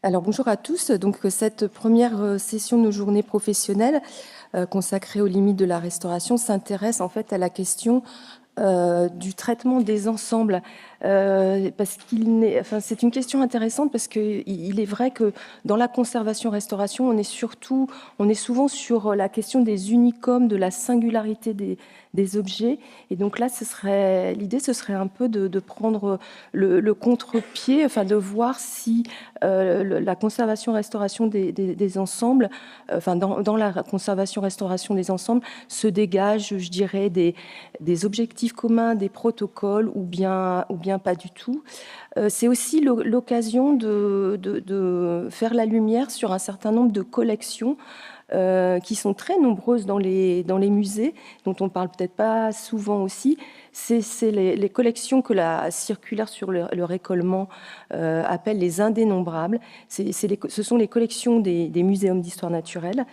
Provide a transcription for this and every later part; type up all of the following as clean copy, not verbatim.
Alors bonjour à tous. Donc cette première session de nos journées professionnelles consacrée aux limites de la restauration s'intéresse en fait à la question du traitement des ensembles, parce c'est une question intéressante parce qu'il est vrai que dans la conservation-restauration, on est souvent sur la question des unicomes, de la singularité des objets. Et donc là, l'idée, ce serait un peu de prendre le contre-pied, enfin de voir si la conservation-restauration des ensembles, dans la conservation-restauration des ensembles, se dégage, je dirais, des objectifs communs, des protocoles, ou bien pas du tout. C'est aussi l'occasion de faire la lumière sur un certain nombre de collections qui sont très nombreuses dans les musées, dont on ne parle peut-être pas souvent aussi. C'est les collections que la circulaire sur le récolement appelle les indénombrables. Ce sont les collections des muséums d'histoire naturelle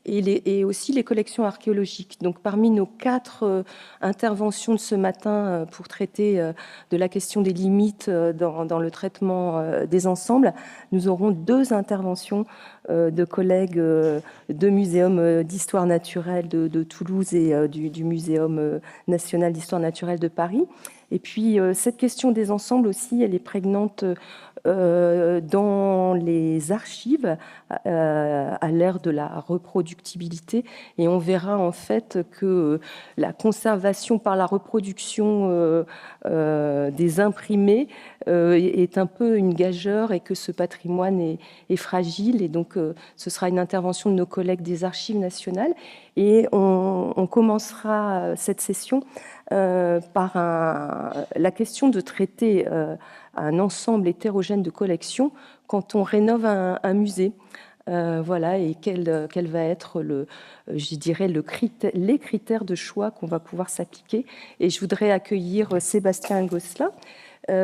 et aussi les collections archéologiques. Donc parmi nos 4 interventions de ce matin pour traiter de la question des limites dans le traitement des ensembles, nous aurons 2 interventions de collègues de muséums d'histoire naturelle de Toulouse et du Muséum national d'histoire naturelle de Paris. Et puis, cette question des ensembles aussi, elle est prégnante dans les archives à l'ère de la reproductibilité. Et on verra en fait que la conservation par la reproduction des imprimés est un peu une gageure et que ce patrimoine est fragile. Et donc, ce sera une intervention de nos collègues des Archives nationales. Et on commencera cette session par la question de traiter un ensemble hétérogène de collections quand on rénove un musée. Voilà, et quel va être je dirais, les critères de choix qu'on va pouvoir s'appliquer. Et je voudrais accueillir Sébastien Gosselin,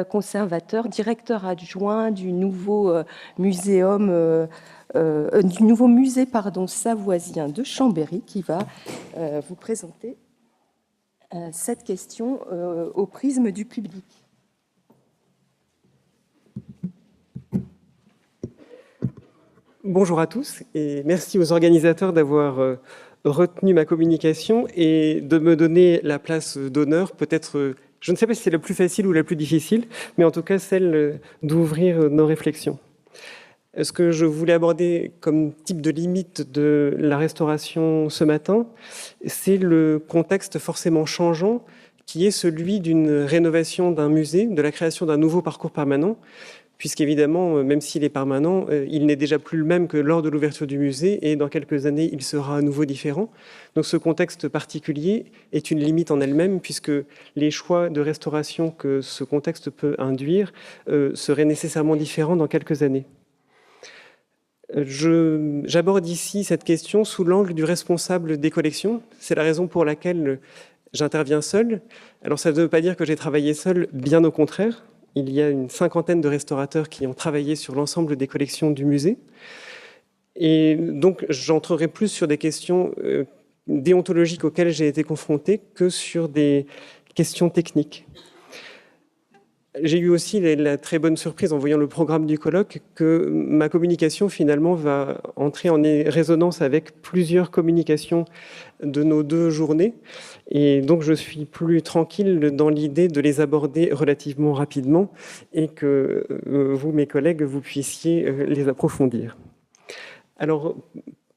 conservateur, directeur adjoint du nouveau muséum, du nouveau musée savoisien de Chambéry, qui va vous présenter cette question au prisme du public. Bonjour à tous et merci aux organisateurs d'avoir retenu ma communication et de me donner la place d'honneur, peut-être, je ne sais pas si c'est la plus facile ou la plus difficile, mais en tout cas celle d'ouvrir nos réflexions. Ce que je voulais aborder comme type de limite de la restauration ce matin, c'est le contexte forcément changeant qui est celui d'une rénovation d'un musée, de la création d'un nouveau parcours permanent, puisqu'évidemment, même s'il est permanent, il n'est déjà plus le même que lors de l'ouverture du musée, et dans quelques années, il sera à nouveau différent. Donc ce contexte particulier est une limite en elle-même, puisque les choix de restauration que ce contexte peut induire seraient nécessairement différents dans quelques années. J'aborde ici cette question sous l'angle du responsable des collections. C'est la raison pour laquelle j'interviens seul. Alors ça ne veut pas dire que j'ai travaillé seul, bien au contraire. Il y a une 50aine de restaurateurs qui ont travaillé sur l'ensemble des collections du musée. Et donc, j'entrerai plus sur des questions déontologiques auxquelles j'ai été confronté que sur des questions techniques. J'ai eu aussi la très bonne surprise en voyant le programme du colloque que ma communication finalement va entrer en résonance avec plusieurs communications de nos 2 journées. Et donc je suis plus tranquille dans l'idée de les aborder relativement rapidement et que vous, mes collègues, vous puissiez les approfondir. Alors,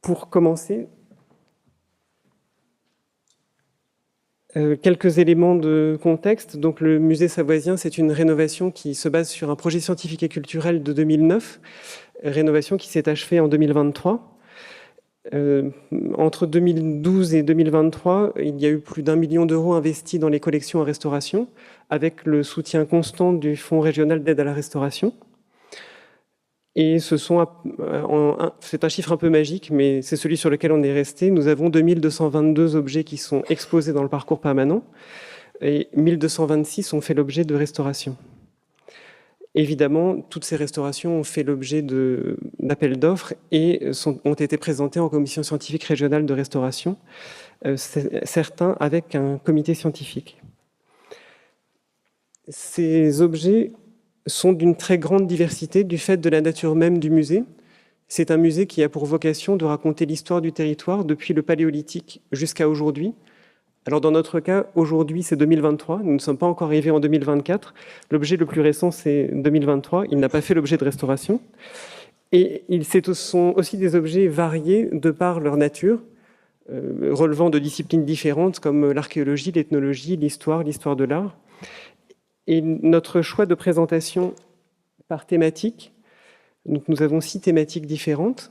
pour commencer, quelques éléments de contexte. Donc, le musée savoisien, c'est une rénovation qui se base sur un projet scientifique et culturel de 2009, rénovation qui s'est achevée en 2023. Entre 2012 et 2023, il y a eu plus d'1 million d'euros investis dans les collections en restauration, avec le soutien constant du Fonds régional d'aide à la restauration. Et c'est un chiffre un peu magique, mais c'est celui sur lequel on est resté. Nous avons 2222 objets qui sont exposés dans le parcours permanent et 1226 ont fait l'objet de restauration. Évidemment, toutes ces restaurations ont fait l'objet d'appels d'offres et ont été présentées en commission scientifique régionale de restauration, certains avec un comité scientifique. Ces objets sont d'une très grande diversité du fait de la nature même du musée. C'est un musée qui a pour vocation de raconter l'histoire du territoire depuis le Paléolithique jusqu'à aujourd'hui. Alors dans notre cas, aujourd'hui c'est 2023, nous ne sommes pas encore arrivés en 2024. L'objet le plus récent c'est 2023, il n'a pas fait l'objet de restauration. Et ce sont aussi des objets variés de par leur nature, relevant de disciplines différentes comme l'archéologie, l'ethnologie, l'histoire de l'art. Et notre choix de présentation par thématique, donc nous avons 6 thématiques différentes,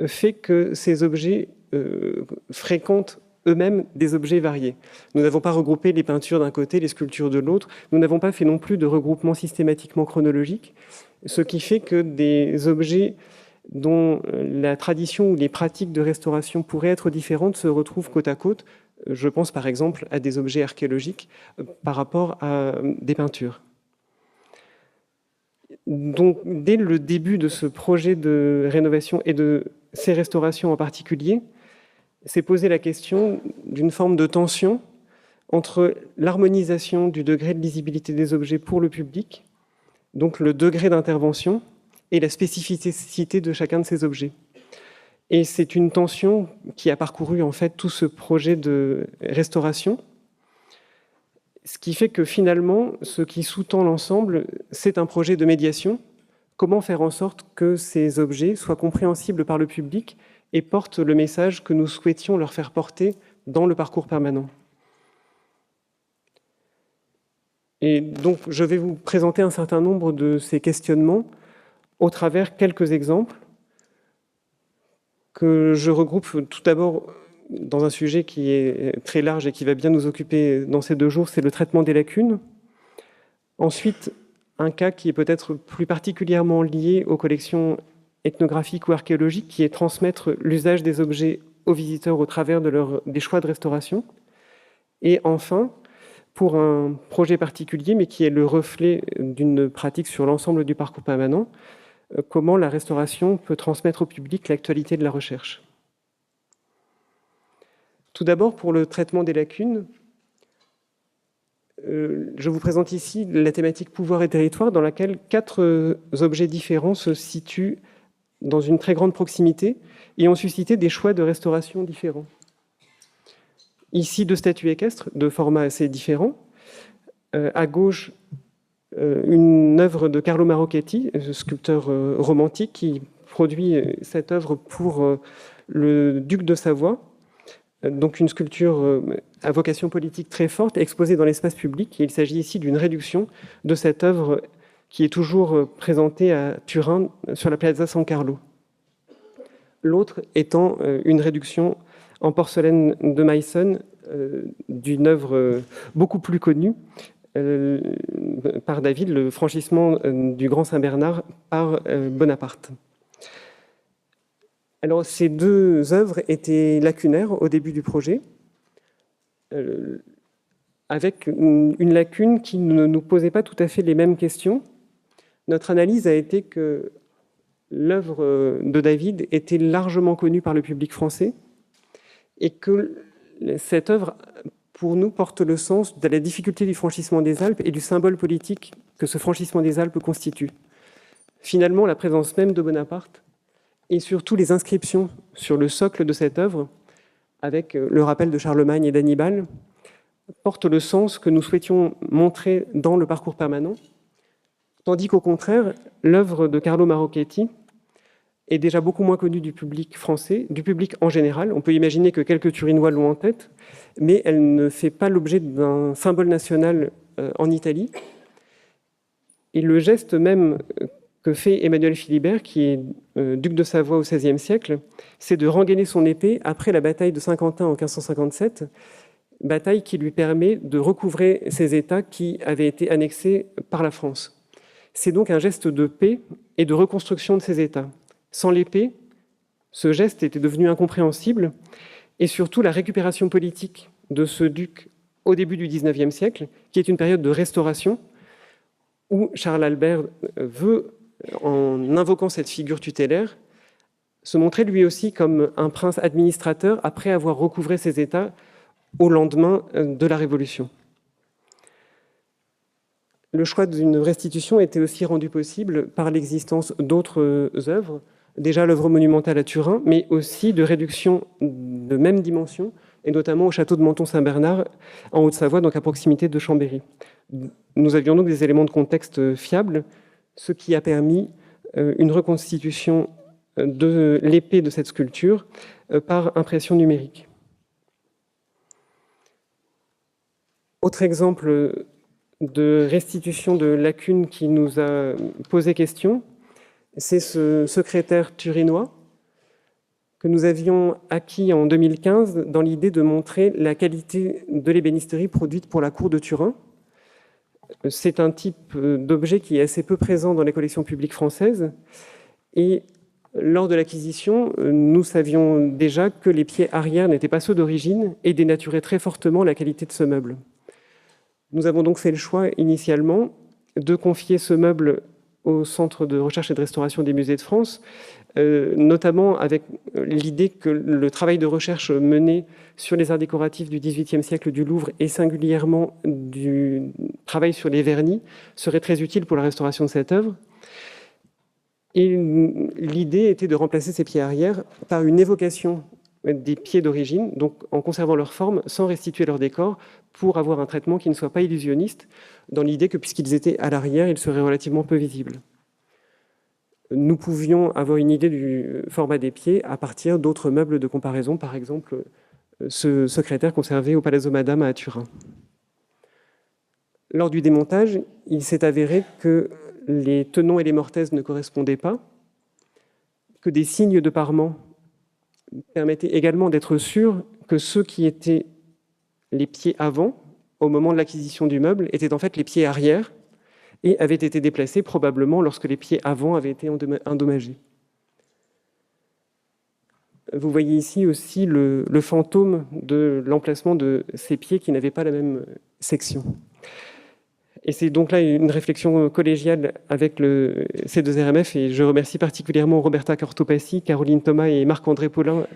fait que ces objets fréquentent eux-mêmes des objets variés. Nous n'avons pas regroupé les peintures d'un côté, les sculptures de l'autre. Nous n'avons pas fait non plus de regroupement systématiquement chronologique, ce qui fait que des objets dont la tradition ou les pratiques de restauration pourraient être différentes se retrouvent côte à côte. Je pense par exemple à des objets archéologiques par rapport à des peintures. Donc, dès le début de ce projet de rénovation et de ces restaurations en particulier, s'est posée la question d'une forme de tension entre l'harmonisation du degré de lisibilité des objets pour le public, donc le degré d'intervention, et la spécificité de chacun de ces objets. Et c'est une tension qui a parcouru en fait tout ce projet de restauration, ce qui fait que finalement, ce qui sous-tend l'ensemble, c'est un projet de médiation. Comment faire en sorte que ces objets soient compréhensibles par le public et portent le message que nous souhaitions leur faire porter dans le parcours permanent. Et donc, je vais vous présenter un certain nombre de ces questionnements au travers quelques exemples que je regroupe tout d'abord dans un sujet qui est très large et qui va bien nous occuper dans ces 2 jours, c'est le traitement des lacunes. Ensuite, un cas qui est peut-être plus particulièrement lié aux collections ethnographiques ou archéologiques, qui est transmettre l'usage des objets aux visiteurs au travers des choix de restauration. Et enfin, pour un projet particulier, mais qui est le reflet d'une pratique sur l'ensemble du parcours permanent, comment la restauration peut transmettre au public l'actualité de la recherche. Tout d'abord, pour le traitement des lacunes, je vous présente ici la thématique pouvoir et territoire, dans laquelle 4 objets différents se situent dans une très grande proximité et ont suscité des choix de restauration différents. Ici, 2 statues équestres de formats assez différents. À gauche, une œuvre de Carlo Marocchetti, sculpteur romantique, qui produit cette œuvre pour le duc de Savoie. Donc une sculpture à vocation politique très forte, exposée dans l'espace public. Et il s'agit ici d'une réduction de cette œuvre qui est toujours présentée à Turin, sur la Piazza San Carlo. L'autre étant une réduction en porcelaine de Meissen d'une œuvre beaucoup plus connue par David, le franchissement du Grand Saint-Bernard par Bonaparte. Alors, ces 2 œuvres étaient lacunaires au début du projet, avec une lacune qui ne nous posait pas tout à fait les mêmes questions. Notre analyse a été que l'œuvre de David était largement connue par le public français et que cette œuvre, pour nous, porte le sens de la difficulté du franchissement des Alpes et du symbole politique que ce franchissement des Alpes constitue. Finalement, la présence même de Bonaparte et surtout les inscriptions sur le socle de cette œuvre, avec le rappel de Charlemagne et d'Hannibal, portent le sens que nous souhaitions montrer dans le parcours permanent, tandis qu'au contraire, l'œuvre de Carlo Marocchetti est déjà beaucoup moins connue du public français, du public en général. On peut imaginer que quelques Turinois l'ont en tête, mais elle ne fait pas l'objet d'un symbole national en Italie. Et le geste même que fait Emmanuel Philibert, qui est duc de Savoie au XVIe siècle, c'est de rengainer son épée après la bataille de Saint-Quentin en 1557, bataille qui lui permet de recouvrer ces États qui avaient été annexés par la France. C'est donc un geste de paix et de reconstruction de ces États. Sans l'épée, ce geste était devenu incompréhensible, et surtout la récupération politique de ce duc au début du XIXe siècle, qui est une période de restauration, où Charles Albert veut, en invoquant cette figure tutélaire, se montrer lui aussi comme un prince administrateur après avoir recouvré ses États au lendemain de la Révolution. Le choix d'une restitution était aussi rendu possible par l'existence d'autres œuvres, déjà l'œuvre monumentale à Turin, mais aussi de réductions de même dimension, et notamment au château de Menton-Saint-Bernard, en Haute-Savoie, donc à proximité de Chambéry. Nous avions donc des éléments de contexte fiables, ce qui a permis une reconstitution de l'épée de cette sculpture par impression numérique. Autre exemple de restitution de lacunes qui nous a posé question, c'est ce secrétaire turinois que nous avions acquis en 2015 dans l'idée de montrer la qualité de l'ébénisterie produite pour la cour de Turin. C'est un type d'objet qui est assez peu présent dans les collections publiques françaises, et lors de l'acquisition, nous savions déjà que les pieds arrière n'étaient pas ceux d'origine et dénaturaient très fortement la qualité de ce meuble. Nous avons donc fait le choix initialement de confier ce meuble au Centre de recherche et de restauration des musées de France, notamment avec l'idée que le travail de recherche mené sur les arts décoratifs du XVIIIe siècle du Louvre et singulièrement du travail sur les vernis serait très utile pour la restauration de cette œuvre. Et l'idée était de remplacer ces pieds arrière par une évocation des pieds d'origine, donc en conservant leur forme, sans restituer leur décor, pour avoir un traitement qui ne soit pas illusionniste, dans l'idée que puisqu'ils étaient à l'arrière, ils seraient relativement peu visibles. Nous pouvions avoir une idée du format des pieds à partir d'autres meubles de comparaison, par exemple ce secrétaire conservé au Palazzo Madama à Turin. Lors du démontage, il s'est avéré que les tenons et les mortaises ne correspondaient pas, que des signes de parement permettaient également d'être sûrs que ceux qui étaient les pieds avant, au moment de l'acquisition du meuble, étaient en fait les pieds arrière et avaient été déplacés probablement lorsque les pieds avant avaient été endommagés. Vous voyez ici aussi le fantôme de l'emplacement de ces pieds qui n'avaient pas la même section. Et c'est donc là une réflexion collégiale avec le C2RMF, et je remercie particulièrement Roberta Cortopassi, Caroline Thomas et Marc-André Paulin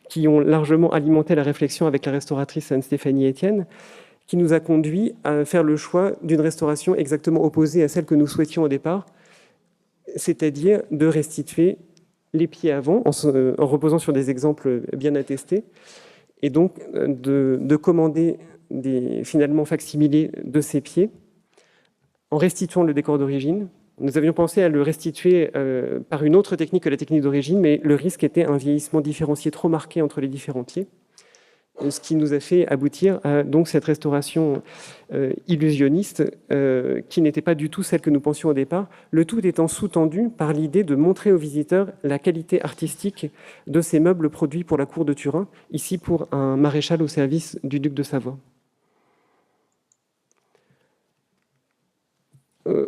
qui ont largement alimenté la réflexion avec la restauratrice Anne-Stéphanie Etienne, qui nous a conduit à faire le choix d'une restauration exactement opposée à celle que nous souhaitions au départ, c'est-à-dire de restituer les pieds avant en reposant sur des exemples bien attestés, et donc de commander finalement facsimilés de ces pieds en restituant le décor d'origine. Nous avions pensé à le restituer par une autre technique que la technique d'origine, mais le risque était un vieillissement différencié trop marqué entre les différents pieds, ce qui nous a fait aboutir à donc cette restauration illusionniste qui n'était pas du tout celle que nous pensions au départ, le tout étant sous-tendu par l'idée de montrer aux visiteurs la qualité artistique de ces meubles produits pour la cour de Turin, ici pour un maréchal au service du duc de Savoie.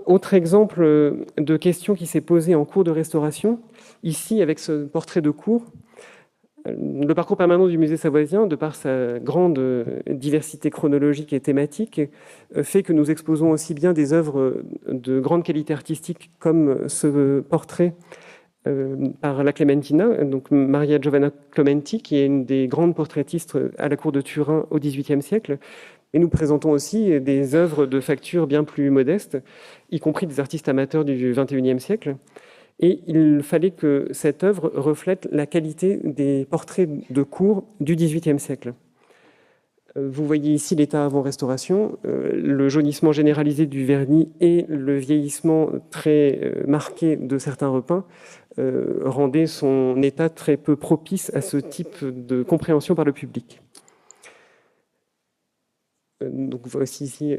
Autre exemple de question qui s'est posée en cours de restauration, ici avec ce portrait de cour. Le parcours permanent du musée savoisien, de par sa grande diversité chronologique et thématique, fait que nous exposons aussi bien des œuvres de grande qualité artistique comme ce portrait par la Clementina, donc Maria Giovanna Clementi, qui est une des grandes portraitistes à la cour de Turin au XVIIIe siècle. Et nous présentons aussi des œuvres de facture bien plus modeste, y compris des artistes amateurs du XXIe siècle. Et il fallait que cette œuvre reflète la qualité des portraits de cour du XVIIIe siècle. Vous voyez ici l'état avant restauration, le jaunissement généralisé du vernis et le vieillissement très marqué de certains repeints rendaient son état très peu propice à ce type de compréhension par le public. Donc voici ici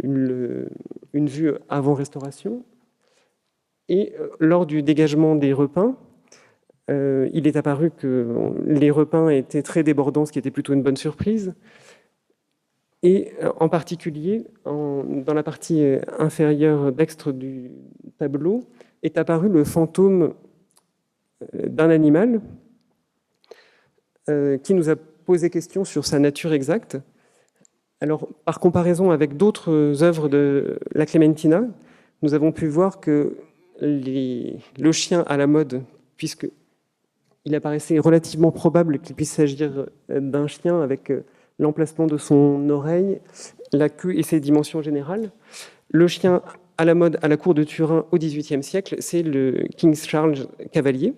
une vue avant restauration. Et lors du dégagement des repeints, il est apparu que les repeints étaient très débordants, ce qui était plutôt une bonne surprise. Et en particulier, dans la partie inférieure dextre du tableau, est apparu le fantôme d'un animal qui nous a posé question sur sa nature exacte. Alors, par comparaison avec d'autres œuvres de la Clementina, nous avons pu voir que le chien à la mode, puisqu'il apparaissait relativement probable qu'il puisse s'agir d'un chien avec l'emplacement de son oreille, la queue et ses dimensions générales, Le chien à la mode à la cour de Turin au XVIIIe siècle, c'est le King Charles cavalier.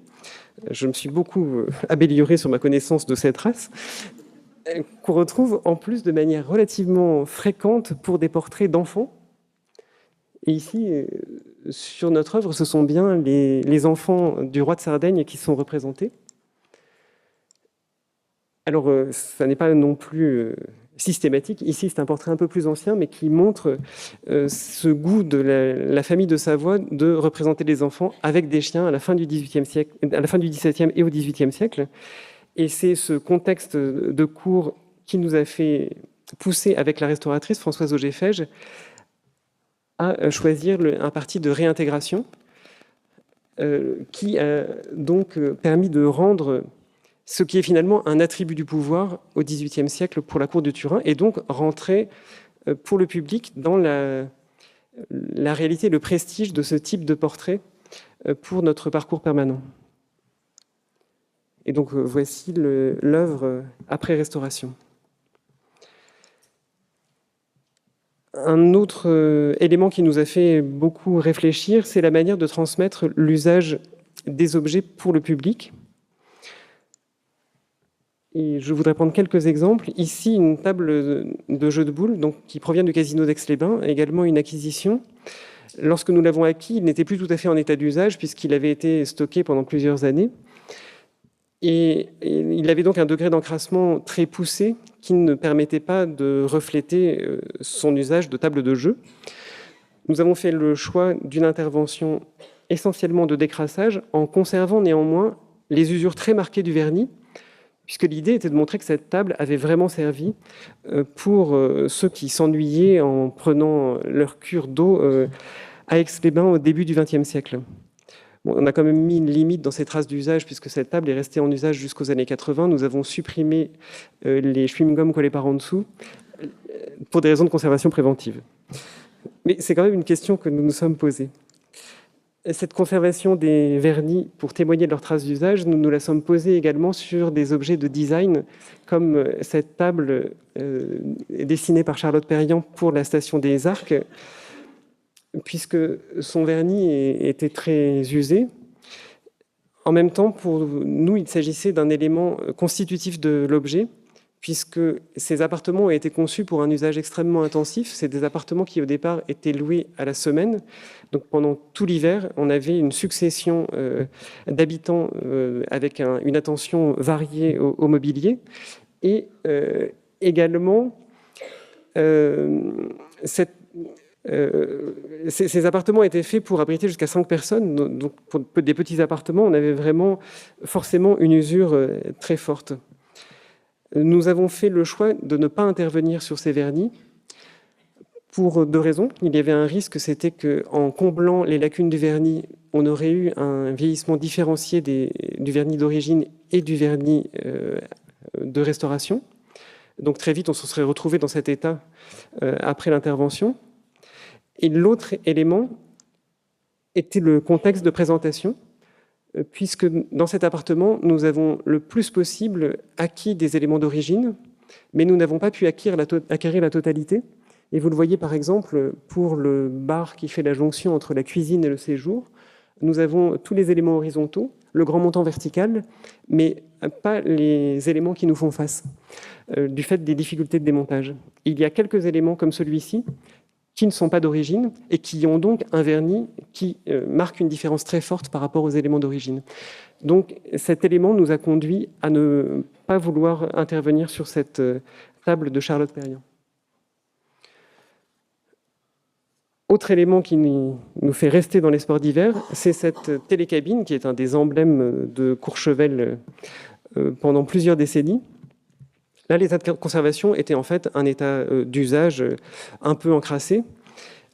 Je me suis beaucoup amélioré sur ma connaissance de cette race, qu'on retrouve en plus de manière relativement fréquente pour des portraits d'enfants. Et ici, sur notre œuvre, ce sont bien les enfants du roi de Sardaigne qui sont représentés. Alors, ça n'est pas non plus systématique. Ici, c'est un portrait un peu plus ancien, mais qui montre ce goût de la famille de Savoie de représenter les enfants avec des chiens à la fin du XVIIIe siècle, à la fin du XVIIe et au XVIIIe siècle. Et c'est ce contexte de cours qui nous a fait pousser, avec la restauratrice Françoise Auger-Fège, à choisir un parti de réintégration qui a donc permis de rendre ce qui est finalement un attribut du pouvoir au XVIIIe siècle pour la cour de Turin, et donc rentrer pour le public dans la réalité, le prestige de ce type de portrait pour notre parcours permanent. Et donc voici l'œuvre après restauration. Un autre élément qui nous a fait beaucoup réfléchir, c'est la manière de transmettre l'usage des objets pour le public. Et je voudrais prendre quelques exemples. Ici, une table de jeu de boules donc, qui provient du casino d'Aix-les-Bains, également une acquisition. Lorsque nous l'avons acquis, il n'était plus tout à fait en état d'usage puisqu'il avait été stocké pendant plusieurs années. Et il avait donc un degré d'encrassement très poussé qui ne permettait pas de refléter son usage de table de jeu. Nous avons fait le choix d'une intervention essentiellement de décrassage en conservant néanmoins les usures très marquées du vernis, puisque l'idée était de montrer que cette table avait vraiment servi pour ceux qui s'ennuyaient en prenant leur cure d'eau à Aix-les-Bains au début du XXe siècle. Bon, on a quand même mis une limite dans ces traces d'usage, puisque cette table est restée en usage jusqu'aux années 80. Nous avons supprimé les chewing-gums collés par en dessous pour des raisons de conservation préventive. Mais c'est quand même une question que nous nous sommes posées. Cette conservation des vernis pour témoigner de leurs traces d'usage, nous nous la sommes posée également sur des objets de design, comme cette table dessinée par Charlotte Perriand pour la station des Arcs, puisque son vernis était très usé. En même temps, pour nous, il s'agissait d'un élément constitutif de l'objet, puisque ces appartements ont été conçus pour un usage extrêmement intensif. C'est des appartements qui, au départ, étaient loués à la semaine. Donc, pendant tout l'hiver, on avait une succession d'habitants avec une attention variée au mobilier. Et également, ces appartements étaient faits pour abriter jusqu'à 5 personnes. Donc, pour des petits appartements, on avait vraiment forcément une usure très forte. Nous avons fait le choix de ne pas intervenir sur ces vernis pour 2 raisons. Il y avait un risque, c'était qu'en comblant les lacunes du vernis, on aurait eu un vieillissement différencié du vernis d'origine et du vernis de restauration. Donc très vite, on se serait retrouvé dans cet état après l'intervention. Et l'autre élément était le contexte de présentation, puisque dans cet appartement, nous avons le plus possible acquis des éléments d'origine, mais nous n'avons pas pu acquérir la totalité. Et vous le voyez par exemple pour le bar qui fait la jonction entre la cuisine et le séjour, nous avons tous les éléments horizontaux, le grand montant vertical, mais pas les éléments qui nous font face, du fait des difficultés de démontage. Il y a quelques éléments comme celui-ci, qui ne sont pas d'origine et qui ont donc un vernis qui marque une différence très forte par rapport aux éléments d'origine. Donc cet élément nous a conduit à ne pas vouloir intervenir sur cette table de Charlotte Perriand. Autre élément qui nous fait rester dans les sports d'hiver, c'est cette télécabine qui est un des emblèmes de Courchevel pendant plusieurs décennies. Là, l'état de conservation était en fait un état d'usage un peu encrassé.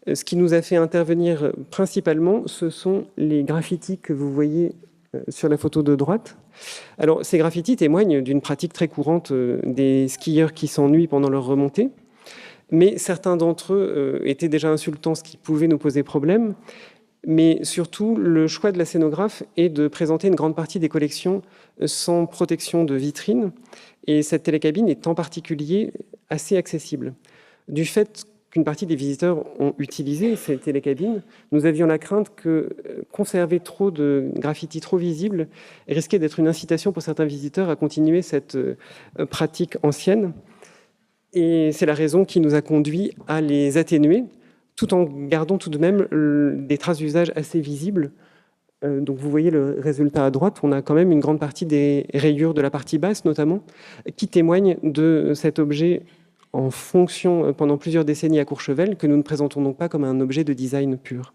Ce qui nous a fait intervenir principalement, ce sont les graffitis que vous voyez sur la photo de droite. Alors, ces graffitis témoignent d'une pratique très courante des skieurs qui s'ennuient pendant leur remontée, mais certains d'entre eux étaient déjà insultants, ce qui pouvait nous poser problème. Mais surtout, le choix de la scénographe est de présenter une grande partie des collections sans protection de vitrine. Et cette télécabine est en particulier assez accessible. Du fait qu'une partie des visiteurs ont utilisé ces télécabines. Nous avions la crainte que conserver trop de graffitis trop visibles risquait d'être une incitation pour certains visiteurs à continuer cette pratique ancienne. Et c'est la raison qui nous a conduit à les atténuer, tout en gardant tout de même des traces d'usage assez visibles. Donc vous voyez le résultat à droite, on a quand même une grande partie des rayures de la partie basse notamment, qui témoignent de cet objet en fonction pendant plusieurs décennies à Courchevel, que nous ne présentons donc pas comme un objet de design pur.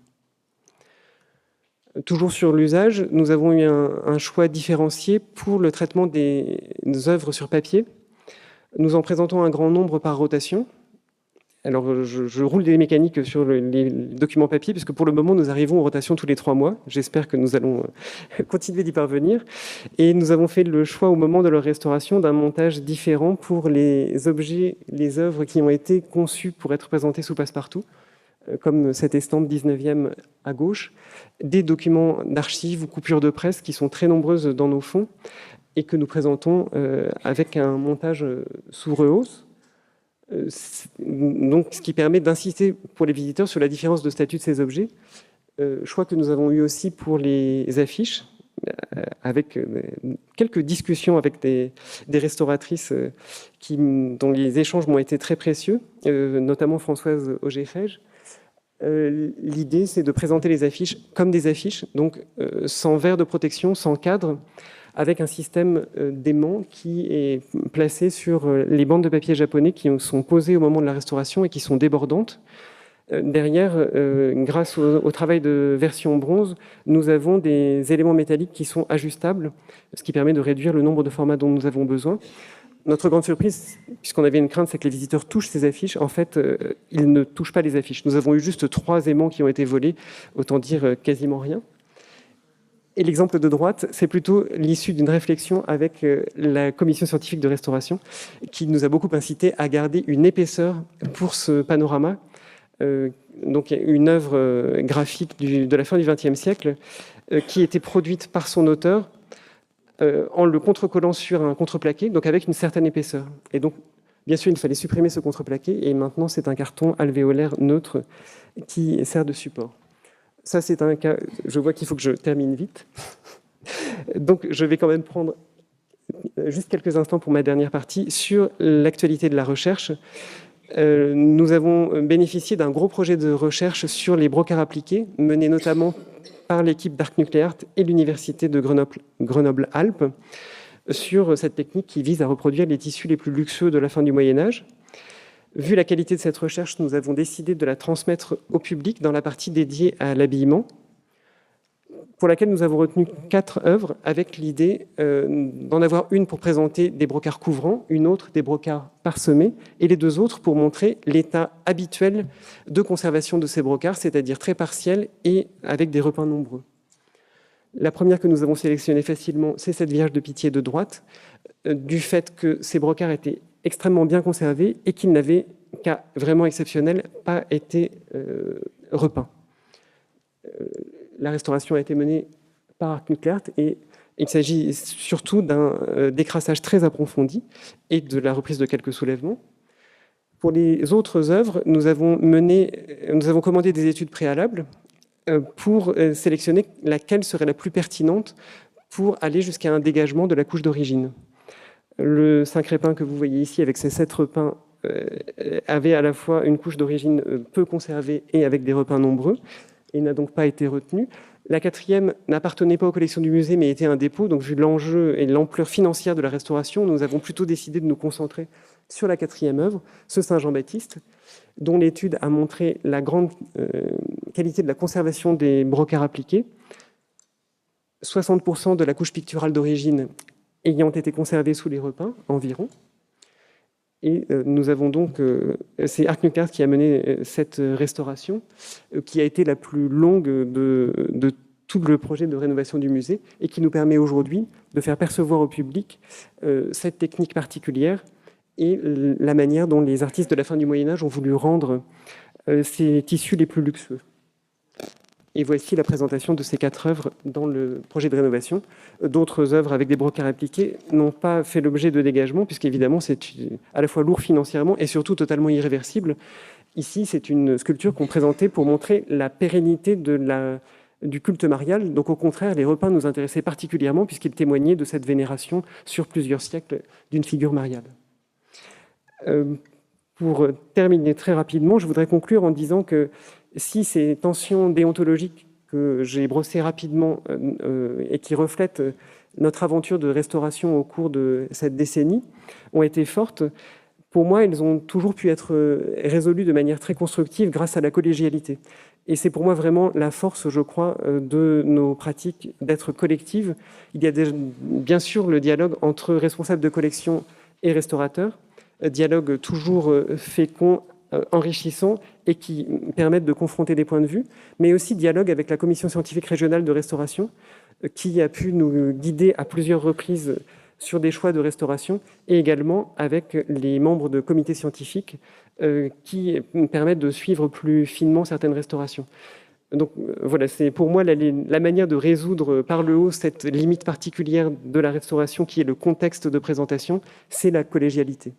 Toujours sur l'usage, nous avons eu un choix différencié pour le traitement des œuvres sur papier. Nous en présentons un grand nombre par rotation. Alors, je roule des mécaniques sur les documents papier, puisque pour le moment, nous arrivons en rotation tous les 3 mois. J'espère que nous allons continuer d'y parvenir. Et nous avons fait le choix, au moment de leur restauration, d'un montage différent pour les objets, les œuvres qui ont été conçues pour être présentées sous passe-partout, comme cette estampe 19e à gauche, des documents d'archives ou coupures de presse qui sont très nombreuses dans nos fonds et que nous présentons avec un montage sous rehausse. Donc, ce qui permet d'insister pour les visiteurs sur la différence de statut de ces objets. Choix que nous avons eu aussi pour les affiches, avec quelques discussions avec des restauratrices dont les échanges m'ont été très précieux, notamment Françoise Auger-Fège. L'idée, c'est de présenter les affiches comme des affiches, donc sans verre de protection, sans cadre, avec un système d'aimant qui est placé sur les bandes de papier japonais qui sont posées au moment de la restauration et qui sont débordantes. Derrière, grâce au travail de version bronze, nous avons des éléments métalliques qui sont ajustables, ce qui permet de réduire le nombre de formats dont nous avons besoin. Notre grande surprise, puisqu'on avait une crainte, c'est que les visiteurs touchent ces affiches. En fait, ils ne touchent pas les affiches. Nous avons eu juste 3 aimants qui ont été volés, autant dire quasiment rien. Et l'exemple de droite, c'est plutôt l'issue d'une réflexion avec la commission scientifique de restauration, qui nous a beaucoup incité à garder une épaisseur pour ce panorama. Donc une œuvre graphique de la fin du XXe siècle, qui était produite par son auteur en le contrecollant sur un contreplaqué, donc avec une certaine épaisseur. Et donc, bien sûr, il fallait supprimer ce contreplaqué, et maintenant c'est un carton alvéolaire neutre qui sert de support. Ça, c'est un cas, je vois qu'il faut que je termine vite. Donc, je vais quand même prendre juste quelques instants pour ma dernière partie sur l'actualité de la recherche. Nous avons bénéficié d'un gros projet de recherche sur les brocarts appliqués, mené notamment par l'équipe d'Arc Nucléaire et l'Université de Grenoble-Alpes, sur cette technique qui vise à reproduire les tissus les plus luxueux de la fin du Moyen-Âge. Vu la qualité de cette recherche, nous avons décidé de la transmettre au public dans la partie dédiée à l'habillement, pour laquelle nous avons retenu 4 œuvres, avec l'idée d'en avoir une pour présenter des brocarts couvrants, une autre des brocarts parsemés, et les 2 autres pour montrer l'état habituel de conservation de ces brocards, c'est-à-dire très partiel et avec des repeints nombreux. La première que nous avons sélectionnée facilement, c'est cette Vierge de Pitié de droite, du fait que ces brocards étaient extrêmement bien conservés et qu'ils n'avaient, cas vraiment exceptionnel, pas été repeints. La restauration a été menée par Arc Nucléaire et il s'agit surtout d'un décrassage très approfondi et de la reprise de quelques soulèvements. Pour les autres œuvres, nous avons commandé des études préalables pour sélectionner laquelle serait la plus pertinente pour aller jusqu'à un dégagement de la couche d'origine. Le 5 repins que vous voyez ici, avec ses 7 repins, avait à la fois une couche d'origine peu conservée et avec des repins nombreux, et n'a donc pas été retenu. La 4e n'appartenait pas aux collections du musée, mais était un dépôt. Donc, vu l'enjeu et l'ampleur financière de la restauration, nous avons plutôt décidé de nous concentrer sur la 4e œuvre, ce Saint Jean-Baptiste, dont l'étude a montré la grande qualité de la conservation des brocarts appliqués. 60% de la couche picturale d'origine ayant été conservée sous les repeints, environ. Et nous avons donc, c'est Arc Nucléaire qui a mené cette restauration, qui a été la plus longue de tout le projet de rénovation du musée, et qui nous permet aujourd'hui de faire percevoir au public cette technique particulière et la manière dont les artistes de la fin du Moyen-Âge ont voulu rendre ces tissus les plus luxueux. Et voici la présentation de ces 4 œuvres dans le projet de rénovation. D'autres œuvres avec des brocarts appliqués n'ont pas fait l'objet de dégagement, puisqu'évidemment c'est à la fois lourd financièrement et surtout totalement irréversible. Ici, c'est une sculpture qu'on présentait pour montrer la pérennité du culte marial. Donc au contraire, les repas nous intéressaient particulièrement puisqu'ils témoignaient de cette vénération sur plusieurs siècles d'une figure mariale. Pour terminer très rapidement, je voudrais conclure en disant que si ces tensions déontologiques que j'ai brossées rapidement et qui reflètent notre aventure de restauration au cours de cette décennie ont été fortes, pour moi, elles ont toujours pu être résolues de manière très constructive grâce à la collégialité. Et c'est pour moi vraiment la force, je crois, de nos pratiques d'être collectives. Il y a bien sûr le dialogue entre responsables de collection et restaurateurs, dialogue toujours fécond, enrichissant et qui permettent de confronter des points de vue, mais aussi dialogue avec la Commission scientifique régionale de restauration, qui a pu nous guider à plusieurs reprises sur des choix de restauration, et également avec les membres de comités scientifiques qui permettent de suivre plus finement certaines restaurations. Donc voilà, c'est pour moi la manière de résoudre par le haut cette limite particulière de la restauration qui est le contexte de présentation, c'est la collégialité.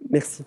Merci.